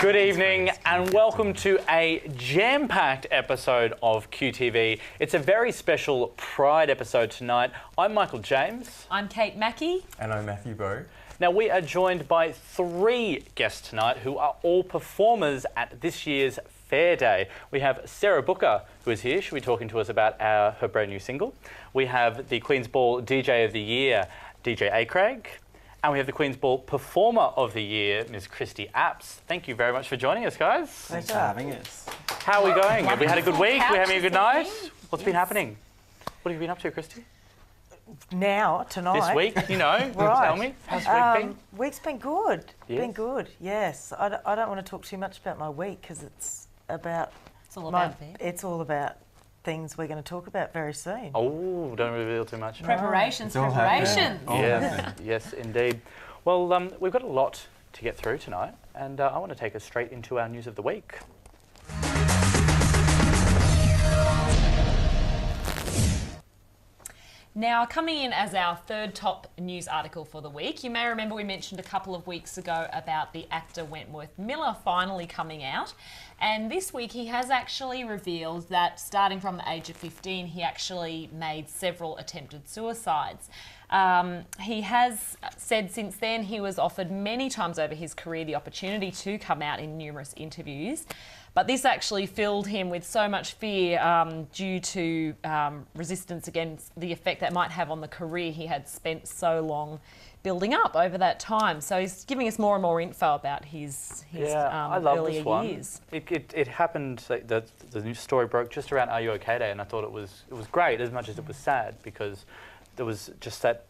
Good evening and welcome to a jam-packed episode of QTV. It's a very special Pride episode tonight. I'm Michael James. I'm Kate Mackey. And I'm Matthew Bowe. Now we are joined by 3 guests tonight who are all performers at this year's Fair Day. We have Sarah Booker, who is here. She'll be talking to us about her brand new single. We have the Queen's Ball DJ of the Year, DJ ACraig. And we have the Queen's Ball Performer of the Year, Ms. Kristy Apps. Thank you very much for joining us, guys. Thanks for having us. How are we going? Have we had a good week? We're having a good night? What's been happening? What have you been up to, Kristy? Tonight. This week, you know. Right. Tell me. How's the week been? Week's been good. Yes. Been good, yes. I don't want to talk too much about my week because it's about... It's all about me. It's all about things we're going to talk about very soon. Oh, don't reveal too much. Preparations. Yes, indeed. Well, we've got a lot to get through tonight, and I want to take us straight into our news of the week. Now, coming in as our third top news article for the week, you may remember we mentioned a couple of weeks ago about the actor Wentworth Miller finally coming out. And this week he has actually revealed that starting from the age of 15, he actually made several attempted suicides. He has said since then he was offered many times over his career the opportunity to come out in numerous interviews. But this actually filled him with so much fear due to resistance against the effect that might have on the career he had spent so long building up over that time. So he's giving us more and more info about his I love earlier this one. years. It happened, the news story broke just around Are You OK Day, and I thought it was great as much as it was sad, because there was just that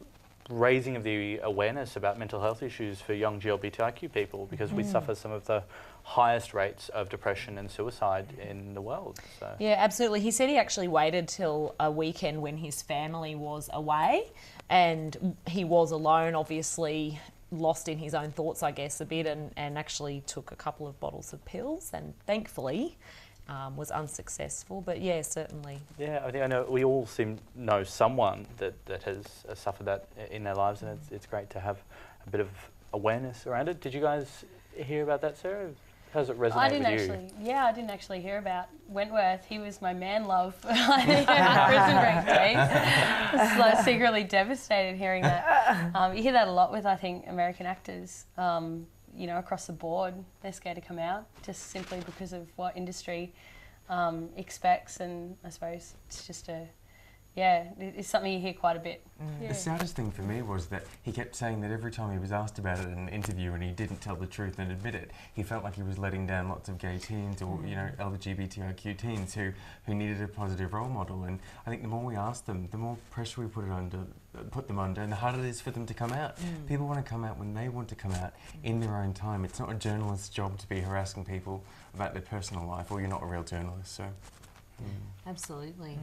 raising of the awareness about mental health issues for young GLBTIQ people, because we suffer some of the highest rates of depression and suicide in the world. So. Yeah, absolutely. He said he actually waited till a weekend when his family was away and he was alone, obviously lost in his own thoughts, I guess, a bit, and actually took a couple of bottles of pills and thankfully was unsuccessful. But yeah, certainly. Yeah, I know we all know someone that has suffered that in their lives, and it's great to have a bit of awareness around it. Did you guys hear about that, Sarah? How does it resonate with you? I didn't actually hear about Wentworth. He was my man love at prison break days. I was like secretly devastated hearing that. You hear that a lot with, I think, American actors. You know, across the board, they're scared to come out just simply because of what industry expects, and I suppose it's just it's something you hear quite a bit. Yeah. The saddest thing for me was that he kept saying that every time he was asked about it in an interview and he didn't tell the truth and admit it, he felt like he was letting down lots of gay teens or, you know, LGBTIQ teens who needed a positive role model. And I think the more we ask them, the more pressure we put them under, and the harder it is for them to come out. People want to come out when they want to come out in their own time. It's not a journalist's job to be harassing people about their personal life, or you're not a real journalist. So. Absolutely.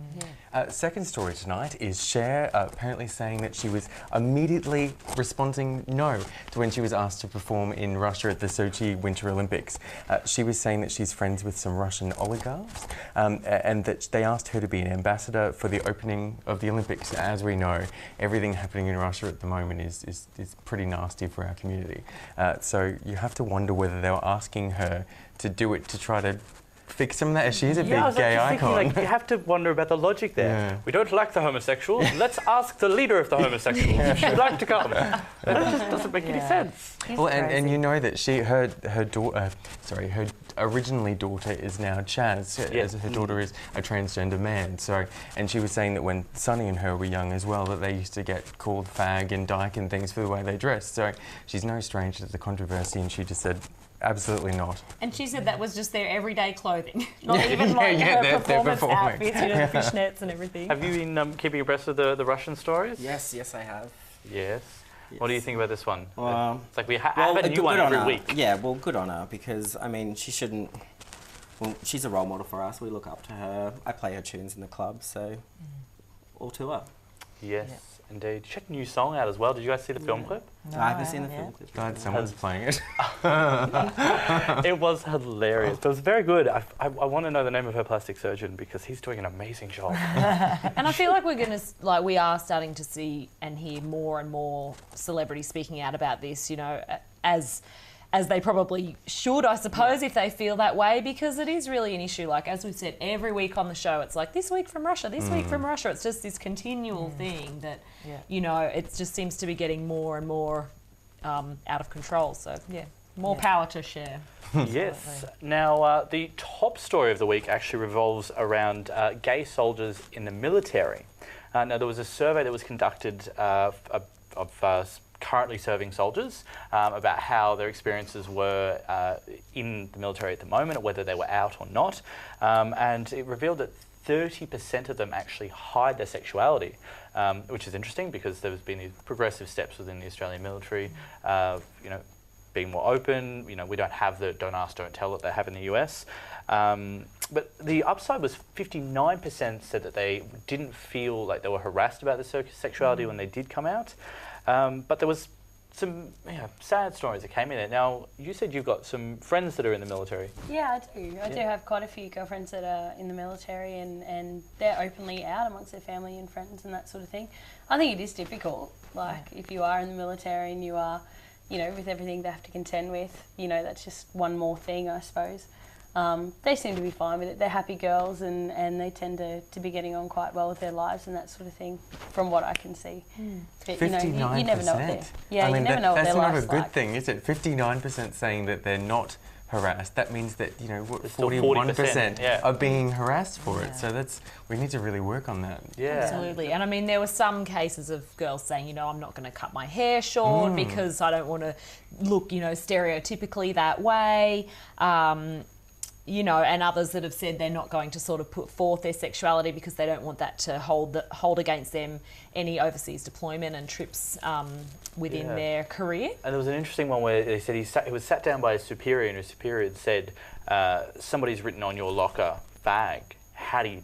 Second story tonight is Cher apparently saying that she was immediately responding no to when she was asked to perform in Russia at the Sochi Winter Olympics. She was saying that she's friends with some Russian oligarchs and that they asked her to be an ambassador for the opening of the Olympics. As we know, everything happening in Russia at the moment is pretty nasty for our community. So you have to wonder whether they were asking her to do it to try to fix some of that. She is a big gay icon. Thinking, you have to wonder about the logic there. Yeah. We don't like the homosexuals. Let's ask the leader of the homosexuals. She'd like to come. That just doesn't make any sense. Well, and you know that her originally daughter is now Chaz, as her daughter is a transgender man. So, and she was saying that when Sonny and her were young as well, that they used to get called fag and dyke and things for the way they dressed. So she's no stranger to the controversy, and she just said, absolutely not. And she said that was just their everyday clothing, not even like her performance outfits, you know, fishnets and everything. Have you been keeping abreast of the Russian stories? Yes, I have. Yes. What do you think about this one? It's like we have a new good one on every her. week. Yeah, well, good on her, because, I mean, she shouldn't... Well, she's a role model for us. We look up to her. I play her tunes in the club, so all to her. Yes. Indeed. Check a new song out as well. Did you guys see the film clip? No, I haven't seen the film clip. Glad someone's playing it. It was hilarious. It was very good. I want to know the name of her plastic surgeon because he's doing an amazing job. And I feel like we are starting to see and hear more and more celebrities speaking out about this, you know, as they probably should, I suppose, if they feel that way, because it is really an issue. Like, as we've said, every week on the show, it's like, this week from Russia, this week from Russia. It's just this continual thing that, you know, it just seems to be getting more and more out of control. So, more power to share. Yes. Now, the top story of the week actually revolves around gay soldiers in the military. Now, there was a survey that was conducted of currently serving soldiers about how their experiences were in the military at the moment, whether they were out or not, and it revealed that 30% of them actually hide their sexuality, which is interesting because there's been these progressive steps within the Australian military, you know, being more open. You know, we don't have the don't ask, don't tell that they have in the US. But the upside was 59% said that they didn't feel like they were harassed about their sexuality when they did come out. But there was some sad stories that came in it. Now, you said you've got some friends that are in the military. Yeah, I do. I do have quite a few girlfriends that are in the military and they're openly out amongst their family and friends and that sort of thing. I think it is difficult. Like, if you are in the military and you are, you know, with everything they have to contend with, you know, that's just one more thing, I suppose. They seem to be fine with it. They're happy girls and they tend to be getting on quite well with their lives and that sort of thing, from what I can see. But, 59%. You never know what they're, I mean, you never know what their life's that's not a good like. thing, is it? 59% saying that they're not harassed. That means that, you know, There's still 41% are being harassed for it. So we need to really work on that. Yeah. Absolutely. And I mean, there were some cases of girls saying, you know, I'm not going to cut my hair short because I don't want to look, you know, stereotypically that way. You know, and others that have said they're not going to sort of put forth their sexuality because they don't want that to hold against them any overseas deployment and trips within their career. And there was an interesting one where they said he was sat down by his superior, and his superior had said, somebody's written on your locker, fag. How do you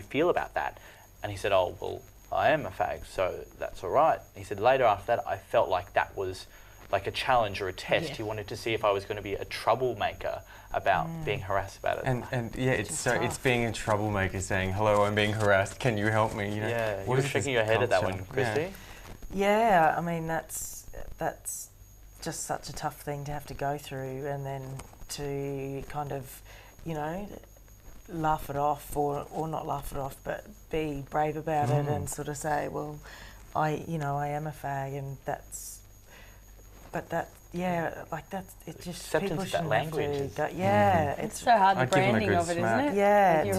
feel about that? And he said, oh, well, I am a fag, so that's all right. He said, later after that, I felt like that was like a challenge or a test. He wanted to see if I was going to be a troublemaker about being harassed about it. And it's being a troublemaker saying, hello, I'm being harassed, can you help me? You know, you were shaking your head at that one, Kristy. Yeah, I mean, that's just such a tough thing to have to go through, and then to kind of, you know, laugh it off or not laugh it off, but be brave about it and sort of say, well, I am a fag, and that's, but that, it just, people shouldn't have to go, it's so hard, the branding of it, isn't it? Yeah, like it's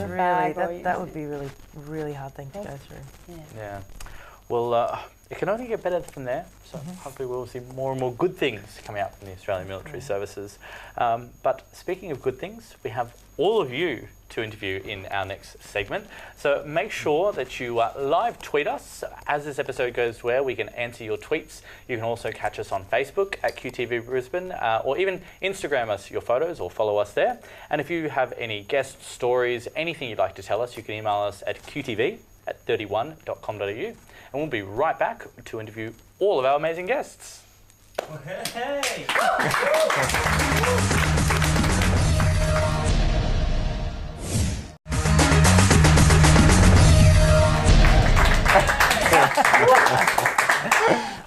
really, that would be really, really hard thing to go through. Yeah. Well, it can only get better from there, so hopefully we'll see more and more good things coming out from the Australian Military Services. But speaking of good things, we have all of you to interview in our next segment. So make sure that you live tweet us as this episode goes, where we can answer your tweets. You can also catch us on Facebook at QTV Brisbane, or even Instagram us your photos or follow us there. And if you have any guest stories, anything you'd like to tell us, you can email us at qtv@31.com.au. And we'll be right back to interview all of our amazing guests. Hey!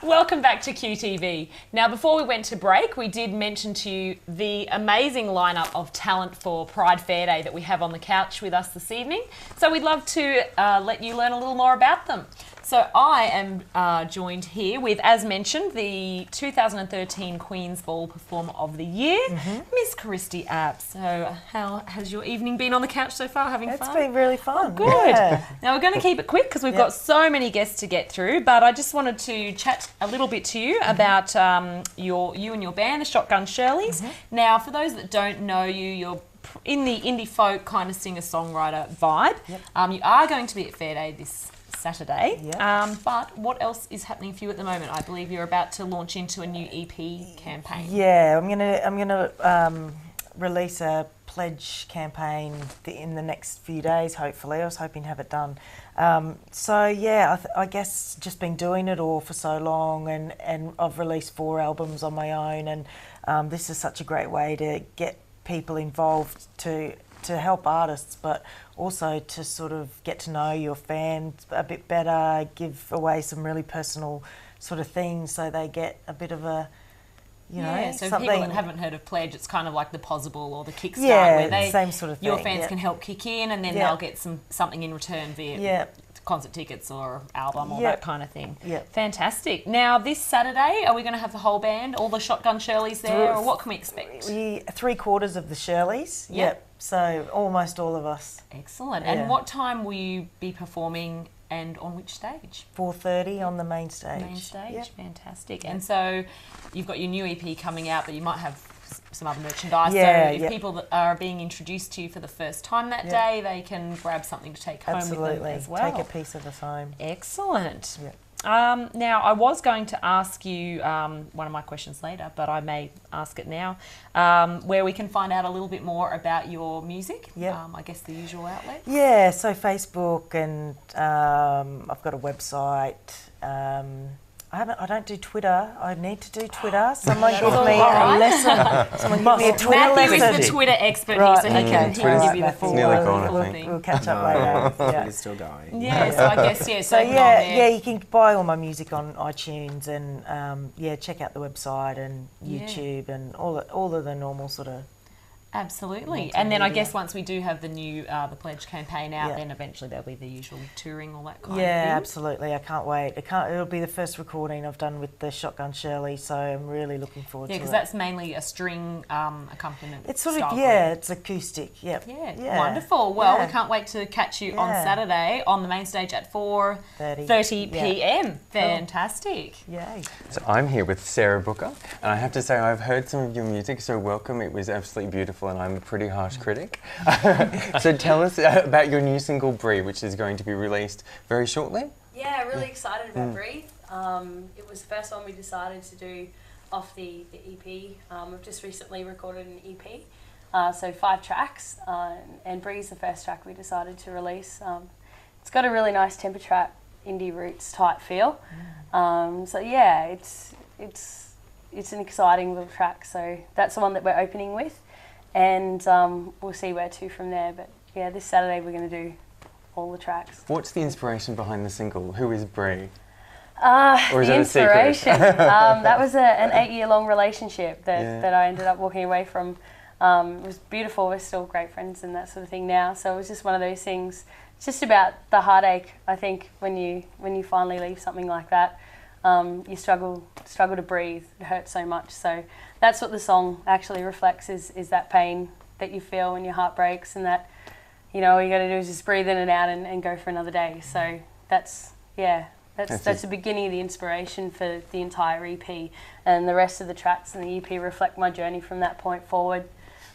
Welcome back to QTV. Now, before we went to break, we did mention to you the amazing lineup of talent for Pride Fair Day that we have on the couch with us this evening. So we'd love to let you learn a little more about them. So I am joined here with, as mentioned, the 2013 Queen's Ball Performer of the Year, Miss Kristy Apps. So how has your evening been on the couch so far? Having fun? It's been really fun. Oh, good. Yeah. Now we're going to keep it quick because we've got so many guests to get through, but I just wanted to chat a little bit to you about you and your band, the Shotgun Shirleys. Now, for those that don't know you, you're in the indie folk kind of singer-songwriter vibe. You are going to be at Fair Day this Saturday. But what else is happening for you at the moment? I believe you're about to launch into a new EP campaign. Yeah, I'm gonna release a pledge campaign in the next few days, hopefully. I was hoping to have it done. So yeah, I guess just been doing it all for so long, and I've released 4 albums on my own, and this is such a great way to get people involved to help artists, but also to sort of get to know your fans a bit better, give away some really personal sort of things so they get a bit of a, you know, so something. people that haven't heard of Pledge, it's kind of like the Possible or the Kickstart, Yeah, where they, same sort of your thing, fans yeah. can help kick in, and then Yeah. they'll get something in return via Yeah. concert tickets or album or Yeah. that kind of thing. Yeah. Fantastic. Now, this Saturday, are we going to have the whole band, all the Shotgun Shirleys there, or what can we expect? 3/4 of the Shirleys. Yep. So almost all of us. Excellent. Yeah. And what time will you be performing, and on which stage? 4:30 on the main stage. Main stage. Yep. Fantastic. And so you've got your new EP coming out, but you might have some other merchandise. Yeah, so if yeah. people that are being introduced to you for the first time that Yeah. day, they can grab something to take home with them Absolutely. as well. Take a piece of us home. Excellent. Yeah. Now, I was going to ask you one of my questions later, but I may ask it now, where we can find out a little bit more about your music. Yeah. I guess the usual outlet. Yeah, so Facebook, and I've got a website. I don't do Twitter. I need to do Twitter. Someone give all me a right. lesson. Someone give me a Twitter Matthew lesson. is the Twitter expert Right, here, so he okay. can Twitter's give you the full, nearly gone, I full think. thing. We'll catch up later. Yeah. It's still going. Yeah, so I guess, yeah, So so yeah, you can buy all my music on iTunes, and check out the website and Yeah. YouTube and all of the normal sort of. Absolutely. And then I Multimedia. guess once we do have the new the Pledge campaign out, Yeah. then eventually there'll be the usual touring, all that kind Yeah, of thing. absolutely. I can't wait. It'll be the first recording I've done with the Shotgun Shirley, so I'm really looking forward Yeah, to it. because that's mainly a string accompaniment. It's sort style of, group. it's acoustic. Yep. Yeah, wonderful. Well, Yeah. we can't wait to catch you on Yeah. Saturday on the main stage at 4:30 Yeah. p.m. Fantastic. Yay. So I'm here with Sarah Booker, and I have to say I've heard some of your music, so welcome. It was absolutely beautiful, and I'm a pretty harsh critic. So tell us about your new single, Breathe, which is going to be released very shortly. Yeah, really excited about Breathe. It was the first one we decided to do off the EP. We've just recently recorded an EP, so 5 tracks, and Breathe's the first track we decided to release. It's got a really nice temper trap, indie roots type feel. So yeah, it's an exciting little track. So that's the one that we're opening with, and we'll see where to from there. But yeah, this Saturday we're going to do all the tracks. What's the inspiration behind the single? Who is Bree? Or is The that a secret? inspiration. That was an 8-year-long relationship Yeah. that I ended up walking away from. It was beautiful. We're still great friends and that sort of thing now. So it was just one of those things. It's just about the heartache. I think when you finally leave something like that, you struggle to breathe. It hurts so much. So that's what the song actually reflects: is that pain that you feel when your heart breaks, and that all you got to do is just breathe in and out and go for another day. So that's the beginning of the inspiration for the entire EP, and the rest of the tracks in the EP reflect my journey from that point forward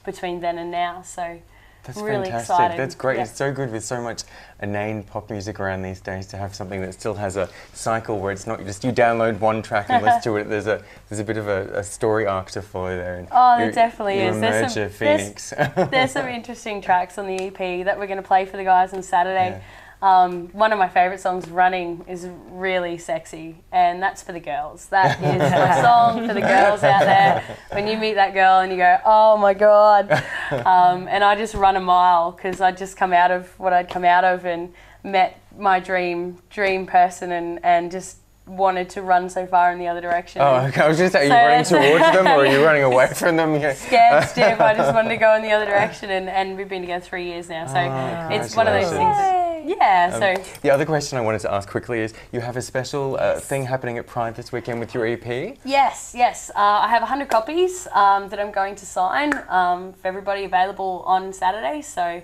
between then and now. So That's really fantastic. excited. That's great. Yeah. It's so good with so much inane pop music around these days to have something that still has a cycle where it's not just you download one track and listen to it. There's a bit of a story arc to follow there. And There definitely you is. emerge a phoenix. There's some interesting tracks on the EP that we're going to play for the guys on Saturday. Yeah. One of my favourite songs, Running, is really sexy, and that's for the girls. That is my song for the girls out there. When you meet that girl and you go, oh my God. And I just run a mile because I'd just come out of what I'd come out of and met my dream person and just wanted to run so far in the other direction. Oh, okay. I was just saying, are you So- running towards them or are you running away from them? Yeah. Scared stiff. I just wanted to go in the other direction, and we've been together 3 years now. So it's one of those things. Yeah. So The other question I wanted to ask quickly is, you have a special thing happening at Pride this weekend with your EP? yes. I have 100 copies that I'm going to sign for everybody, available on Saturday. So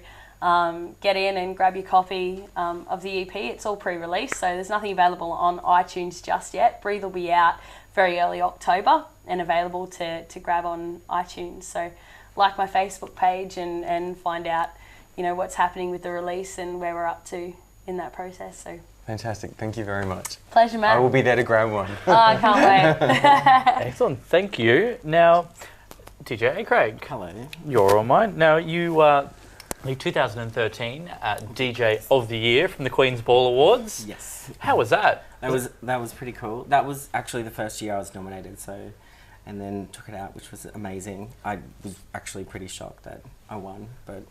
get in and grab your copy of the EP. It's all pre-release, so there's nothing available on iTunes just yet. Breathe will be out very early October and available to grab on iTunes. So like my Facebook page and find out what's happening with the release and where we're up to in that process. So Fantastic. Thank you very much. pleasure, Matt. I will be there to grab one. Oh, I can't wait. Excellent, thank you. Now, DJ ACraig. Hello. You're all mine. Now, you the 2013 DJ of the Year from the Queen's Ball Awards. Yes. How was that? That was pretty cool. That was actually the first year I was nominated, so, and then took it out, which was amazing. I was actually pretty shocked that I won, but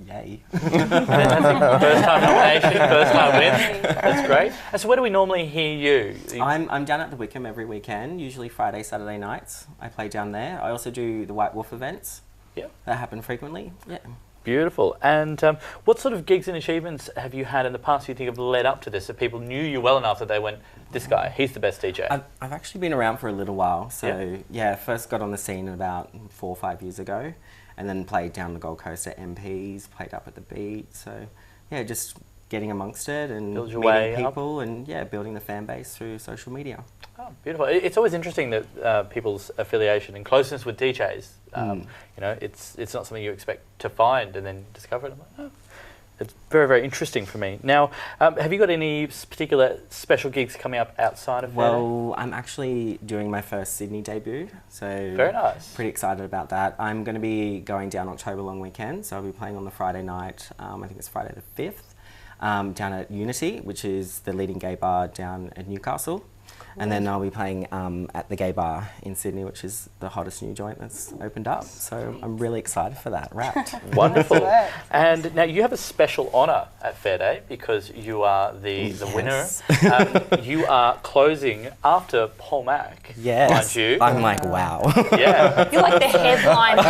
yay. Fantastic. First time nomination, first time win. That's great. And so where do we normally hear you? I'm down at the Wickham every weekend, usually Friday, Saturday nights. I play down there. I also do the White Wolf events. Yep. That happen frequently. Yeah. Beautiful. And what sort of gigs and achievements have you had in the past you think have led up to this, that people knew you well enough that they went, this guy, he's the best DJ? I've actually been around for a little while. So yeah, first got on the scene about 4 or 5 years ago, and then played down the Gold Coast at MPs, played up at the Beat. So yeah, just getting amongst it and meeting people and yeah, building the fan base through social media. Oh, beautiful. It's always interesting that people's affiliation and closeness with DJs, you know, it's not something you expect to find and then discover it. I'm like, oh, it's very, very interesting for me. Now, have you got any particular special gigs coming up outside of Well, I'm actually doing my first Sydney debut, so very nice. Pretty excited about that. I'm going to be going down October long weekend, so I'll be playing on the Friday night, I think it's Friday the 5th, down at Unity, which is the leading gay bar down at Newcastle. And then I'll be playing at the Gay Bar in Sydney, which is the hottest new joint that's opened up. So I'm really excited for that. Wrapped. Wonderful. And now you have a special honour at Fair Day because you are the winner. You are closing after Paul Mac. Yes. Mind you. I'm like, wow. Yeah. You're like the headliner.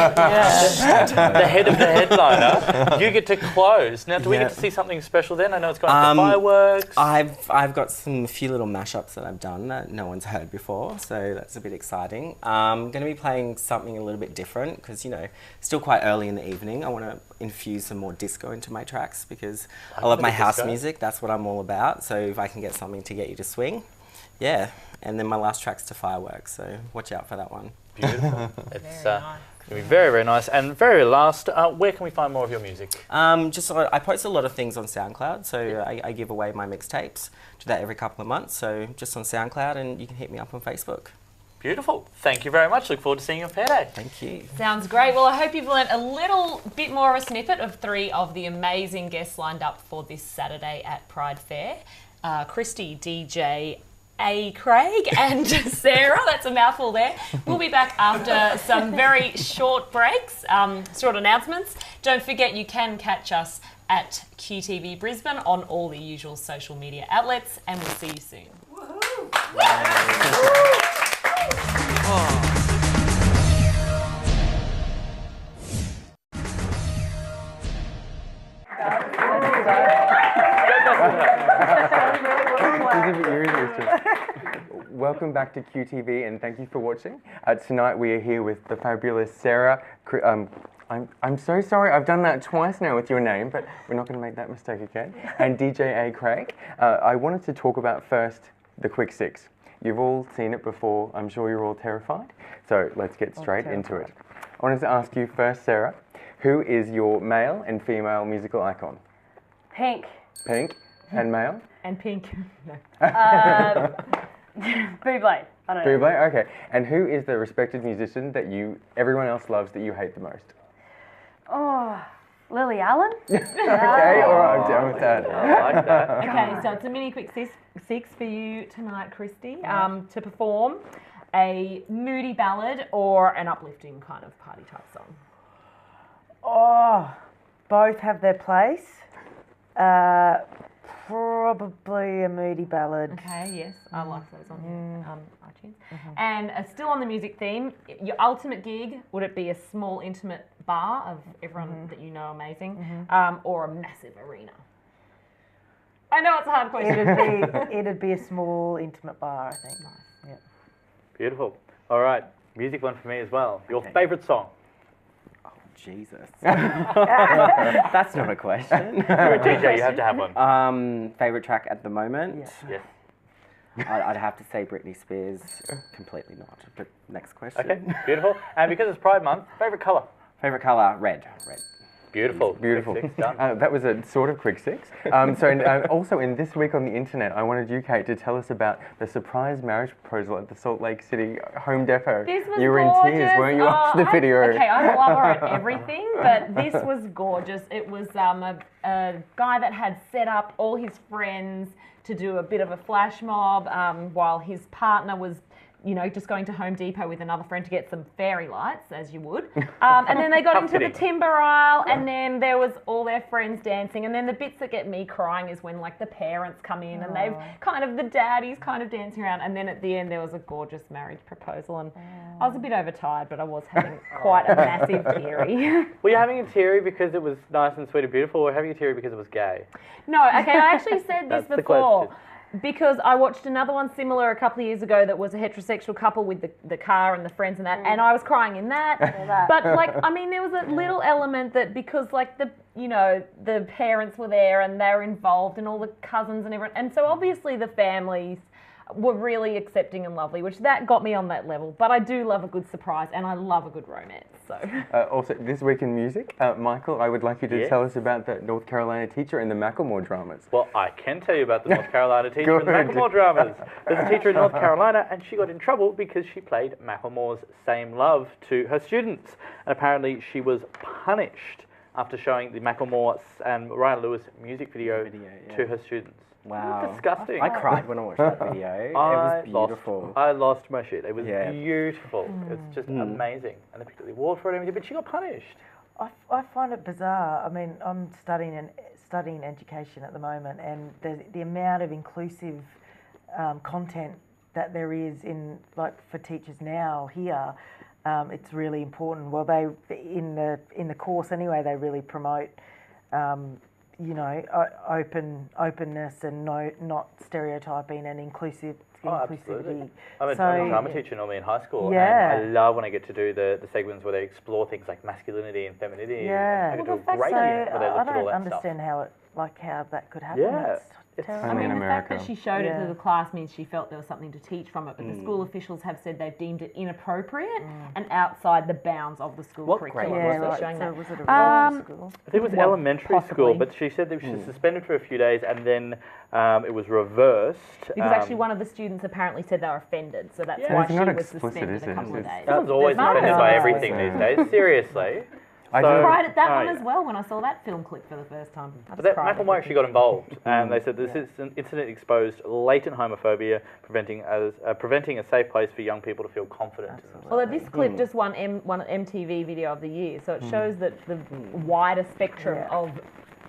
The head of the headliner. You get to close. Now, do we get to see something special then? I know it's going to fireworks. I've got a few little mashups that I've done that no one's heard before, so that's a bit exciting. I'm going to be playing something a little bit different because, you know, still quite early in the evening. I want to infuse some more disco into my tracks because I love my house music. That's what I'm all about. So if I can get something to get you to swing, yeah. And then my last track's to fireworks, so watch out for that one. Beautiful. It's going to be very, very nice. And very last, where can we find more of your music? I post a lot of things on SoundCloud, so I give away my mixtapes. Do that every couple of months, so just on SoundCloud, and you can hit me up on Facebook. Beautiful. Thank you very much. Look forward to seeing you on Fair Day. Thank you. Sounds great. Well, I hope you've learnt a little bit more of a snippet of 3 of the amazing guests lined up for this Saturday at Pride Fair. Kristy, DJ ACraig and Sarah. That's a mouthful there. We'll be back after some very short breaks, short announcements. Don't forget you can catch us at QTV Brisbane on all the usual social media outlets, and we'll see you soon. Welcome back to QTV and thank you for watching. Tonight we are here with the fabulous Sarah. I'm so sorry, I've done that twice now with your name, but we're not going to make that mistake again. And DJ ACraig. I wanted to talk about first the Quick Six. You've all seen it before, I'm sure you're all terrified. So let's get straight into it. I wanted to ask you first, Sarah, who is your male and female musical icon? Pink. Pink and male? And pink. No. Buble. I don't know. Buble, okay. And who is the respected musician that everyone else loves that you hate the most? Oh, Lily Allen? Okay, all right, I'm down with that. I like that. Okay, so it's a mini quick six for you tonight, Kristy, to perform a moody ballad or an uplifting kind of party type song. Oh, both have their place. Probably a moody ballad. Okay, yes, I like those on iTunes. And still on the music theme, your ultimate gig, would it be a small intimate bar of everyone that you know amazing, or a massive arena? I know it's a hard question. It'd be a small intimate bar, I think. Nice. Yeah. Beautiful. All right, music one for me as well. Your favourite song? Jesus. That's not a question. You're a DJ, you have to have one. Favourite track at the moment? Yes. I'd have to say Britney Spears. Completely not. But next question. Okay, beautiful. And because it's Pride Month, favourite colour? Favourite colour? Red. Red. Beautiful. Beautiful. Quick 6 done. That was a sort of quick 6. Also in This Week on the Internet, I wanted you, Kate, to tell us about the surprise marriage proposal at the Salt Lake City Home Depot. This was You were gorgeous. in tears, weren't you, after the video? Okay, I'm a lover at everything, but this was gorgeous. It was a guy that had set up all his friends to do a bit of a flash mob while his partner was, you know, just going to Home Depot with another friend to get some fairy lights, as you would. And then they got into the timber aisle, and then there was all their friends dancing. And then the bits that get me crying is when, like, the parents come in and they've the daddy's kind of dancing around. And then at the end, there was a gorgeous marriage proposal. And I was a bit overtired, but I was having quite a massive teary. Were you having a teary because it was nice and sweet and beautiful, or having a teary because it was gay? No, okay, I actually said this That's the before. question. Because I watched another one similar a couple of years ago that was a heterosexual couple with the car and the friends and that, and I was crying in that. But like, I mean, there was a little element that because like the parents were there and they were involved and all the cousins and everyone, and so obviously the families were really accepting and lovely, which that got me on that level. But I do love a good surprise and I love a good romance. So Also, This Week in Music, Michael, I would like you to tell us about the North Carolina teacher and the Macklemore dramas. Well, I can tell you about the North Carolina teacher and the Good. Macklemore dramas. There's a teacher in North Carolina, and she got in trouble because she played Macklemore's Same Love to her students. And apparently she was punished after showing the Macklemore and Ryan Lewis music video to her students. Wow. Disgusting. I cried when I watched that video. It was beautiful. I lost my shit. It was Yeah. beautiful. It's just amazing. And they picked up the award for it and everything, but she got punished. I find it bizarre. I mean, I'm studying education at the moment, and the amount of inclusive content that there is in for teachers now here, it's really important. Well, they in the course anyway, they really promote. Openness and not stereotyping and inclusivity. Absolutely. I'm a drama teacher normally in high school, Yeah. and I love when I get to do the segments where they explore things like masculinity and femininity. Yeah. I get to do a So great unit where they I look at all don't that understand stuff. how that could happen. Yeah. It's I Only mean, in the fact that America. she showed it Yeah. to the class means she felt there was something to teach from it, but the school officials have said they've deemed it inappropriate and outside the bounds of the school What curriculum. grade Yeah, So right. showing So that. was it a religious school? I think it was Well, elementary possibly. school, but she said that she was suspended for a few days and then it was reversed. Because actually one of the students apparently said they were offended, so that's Yeah. why It's she not was explicit, suspended is a it? couple of It's- days. Someone's always There's offended no by explicit. everything these days. Seriously. I So- do- Cried at that Oh, one yeah. as well when I saw that film clip for the first time. I But just that cried. Macklemore actually got involved, and they said this incident exposed latent homophobia, preventing a safe place for young people to feel confident in themselves. Although this clip just won MTV Video of the Year, so it shows that the wider spectrum of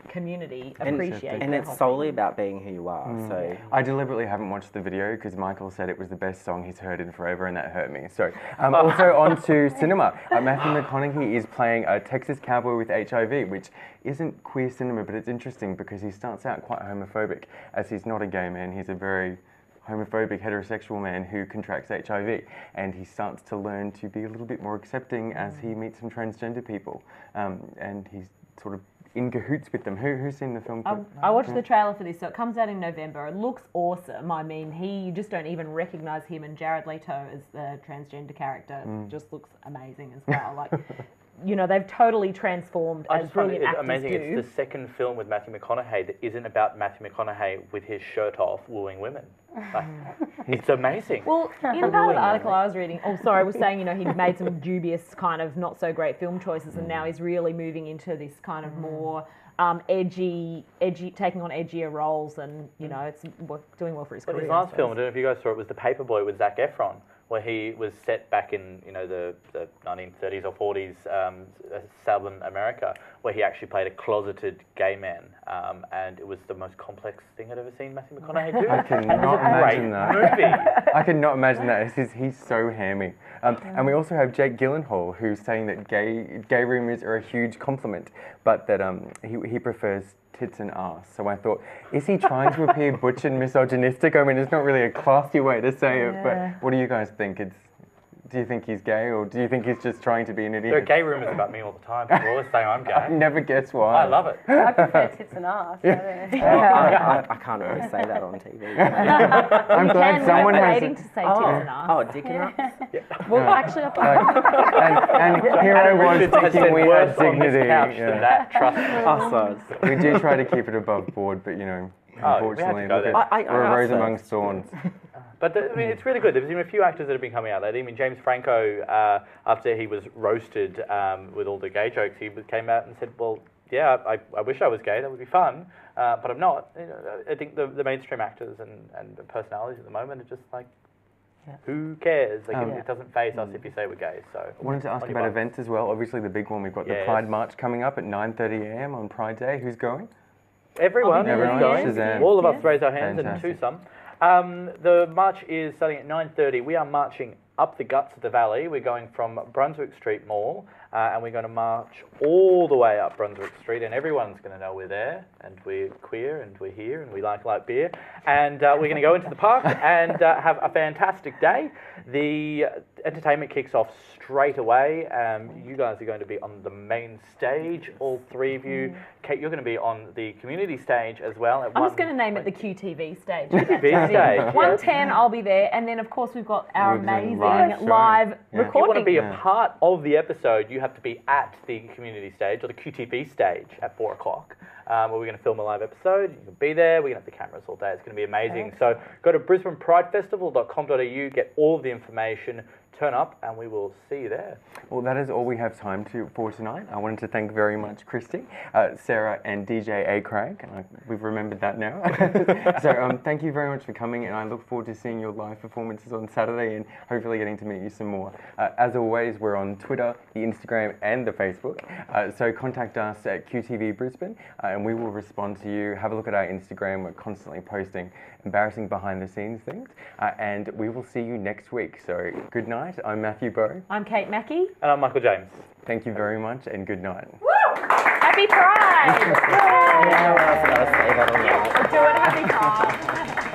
community appreciate And the it's whole solely about being who you are. So I deliberately haven't watched the video because Michael said it was the best song he's heard in forever, and that hurt me. So, also on to cinema. Matthew McConaughey is playing a Texas cowboy with HIV, which isn't queer cinema, but it's interesting because he starts out quite homophobic, as he's not a gay man. He's a very homophobic heterosexual man who contracts HIV, and he starts to learn to be a little bit more accepting as he meets some transgender people, and he's sort of in cahoots with them. Who's seen the film? I watched the trailer for this, so it comes out in November. It looks awesome. I mean, you just don't even recognise him, and Jared Leto as the transgender character just looks amazing as well. Like, you know, they've totally transformed I as just find brilliant it actors amazing. do. It's the second film with Matthew McConaughey that isn't about Matthew McConaughey with his shirt off wooing women. Like, it's amazing. Well, in part of the article I was reading, was saying, you know, he'd made some dubious kind of not so great film choices, and now he's really moving into this kind of more edgy, taking on edgier roles, and you know, it's doing well for his But career. his last film, I don't know if you guys saw it, was The Paperboy with Zac Efron, where he was set back in, you know, the 1930s or 40s Southern America, where he actually played a closeted gay man, and it was the most complex thing I'd ever seen Matthew McConaughey do. I cannot imagine that. Movie. I cannot imagine that. He's so hammy. And we also have Jake Gyllenhaal, who's saying that gay rumours are a huge compliment, but that he prefers tits and arse. So I thought, is he trying to appear butch and misogynistic? I mean, it's not really a classy way to say it, but what do you guys think? It's Do you think he's gay, or do you think he's just trying to be an idiot? There are gay rumours about me all the time. People always saying I'm gay. Never guess why. I love it. I prefer tits and ass. I can't really say that on TV. I'm glad someone has. waiting to say tits and ass. Oh, dick and ass? Well, actually, And Hero was thinking we had dignity. Than that, trust me. Oh, sorry. We do try to keep it above board, but unfortunately, go look there. at, we're a asked rose that. amongst thorns. But I mean, it's really good. There's been a few actors that have been coming out lately. I mean, James Franco, after he was roasted with all the gay jokes, he came out and said, well, yeah, I wish I was gay. That would be fun, but I'm not. You know, I think the mainstream actors and the personalities at the moment are just like, who cares? Like, it doesn't faze us if you say we're gay. So I wanted to ask about events as well. Obviously, the big one, we've got the Pride March coming up at 9:30 a.m. on Pride Day. Who's going? Everyone is going. Shazam. All of us raise our hands Fantastic. and two some. The march is starting at 9:30. We are marching up the guts of the valley. We're going from Brunswick Street Mall, and we're going to march all the way up Brunswick Street, and everyone's going to know we're there, and we're queer, and we're here, and we like light beer, and we're going to go into the park and have a fantastic day. The entertainment kicks off straight away. You guys are going to be on the main stage, all three of you. Kate, you're going to be on the community stage as well. I'm just going to name it the QTV stage. QTV stage. 1:10, I'll be there, and then of course we've got our We're doing amazing live live show. If you recording. want to be a part of the episode, you have to be at the community stage or the QTV stage at 4 o'clock, where we're going to film a live episode. You can be there. We're going to have the cameras all day. It's going to be amazing. So go to brisbanepridefestival.com.au, get all of the information, turn up, and we will see you there. Well, that is all we have time for tonight. I wanted to thank very much Kristy, Sarah, and DJ ACraig. We've remembered that now. So thank you very much for coming, and I look forward to seeing your live performances on Saturday and hopefully getting to meet you some more. As always, we're on Twitter, the Instagram, and the Facebook. So contact us at QTV Brisbane, and we will respond to you. Have a look at our Instagram. We're constantly posting embarrassing behind-the-scenes things, and we will see you next week. So good night. I'm Matthew Bowe. I'm Kate Mackey. And I'm Michael James. Thank you very much, and good night. Woo! Happy Pride! Yeah, I was going to say that on Do it, happy Pride.